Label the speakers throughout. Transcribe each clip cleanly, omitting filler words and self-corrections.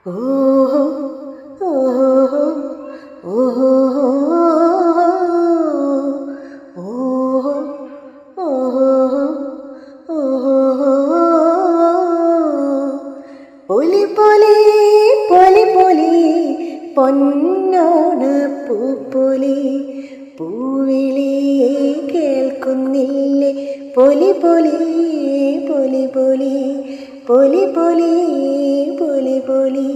Speaker 1: ഓഹോ ഓഹോ ഓഹോ ഓഹോ ഓഹോ ഓഹോ പൊലി പൊലി പൊലി പൊലി പൊന്നോണ പൂപ്പൊലി പൂവിളി കേൾക്കുന്നില്ലേ പൊലി പൊലി പൊലി പൊലി പൊലി പൊലി പൊലി പൊലി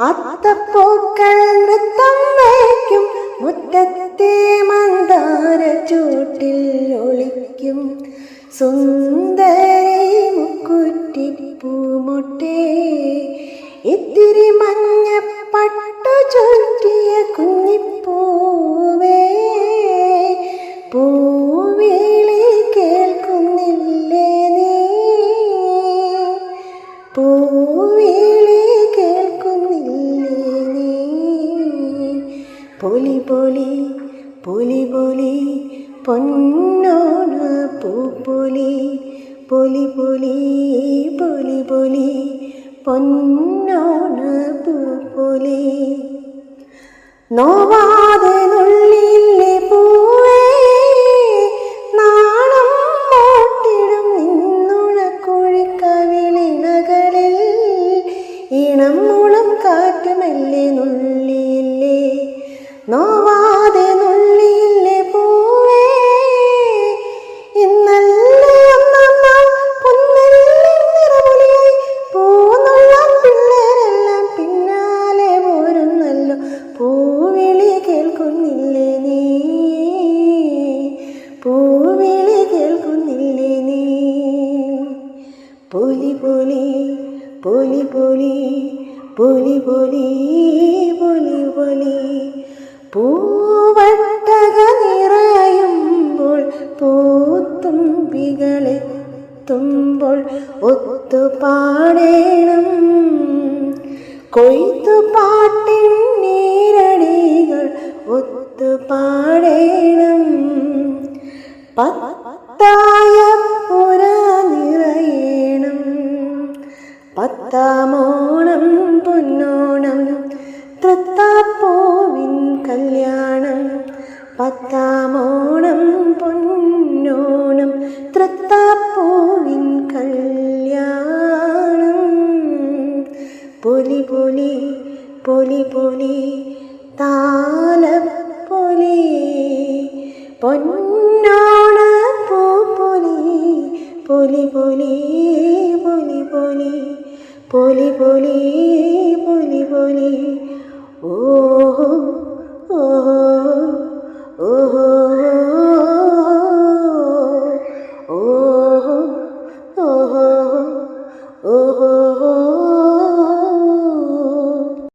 Speaker 1: അത്തപ്പൂക്കൾ നൃത്തം വയ്ക്കും മുറ്റത്തെ മന്ദാര ചൂട്ടിൽ ഒളിക്കും സുന്ദരി മുക്കുറ്റി പൂമൊട്ടേ ഇത്തിരി മഞ്ഞ പട്ടു ചുറ്റിയ കുഞ്ഞിപ്പൂവേ പൂവിളി കേൾക്കുന്നില്ലേ നീ പൂവിളി കേൾക്കുന്നില്ലേ നീ പൊലി പൊലി പൊലി പൊലി പൊന്നോണ പൂപ്പൊലി പൊലി പൊലി പൊലി പൊലി പൊന്നോണ പൂപ്പൊലി നോവാതെ നുള്ളിയില്ലേ പൂവേ നാണം മോട്ടിടും നിന്നുണക്കുഴിക്കവിളിണകളിൽ ഇണം മുളം കാറ്റുമല്ലേ നുള്ളിയില്ലേ നോവാതെ നുള്ളിയില്ലേ പൂവേ ഇന്നല്ലേ ഒന്നാം നാൾ പൊന്നെല്ലാം നിറമൊലിയായി പൂന്നുള്ള പിള്ളേരെല്ലാം പിന്നാലെ പോരുന്നല്ലോ പൂവിളി കേൾക്കുന്നില്ലേ നീ പൂവിളി കേൾക്കുന്നില്ലേ നീ പൊലി പൊലി പൊലി പൊലി പൊലി പൊലി പൊലി പൊലി പൂവട്ടക നിറയുമ്പോൾ പൂത്തുമ്പികളെത്തുമ്പോൾ ഒത്തുപാടേണം കൊയ്ത്തുപാട്ടിൻ നീരടികൾ ഒത്തുപാടേണം പത്തായ പുര നിറയേണം പത്താമോണം പൊന്നോണം തൃത്താപ്പൂവിൻ കല്യാണം പത്താമോണം പൊന്നോണം തൃത്താപ്പൂവിൻ കല്യാണം പൊലി പൊലി പൊലി പൊലി താലപ്പൊലി പൊന്നോണ പൂപ്പൊലി പൊലി പൊലി പൊലി പൊലി പൊലി പൊലി പൊലി പൊലി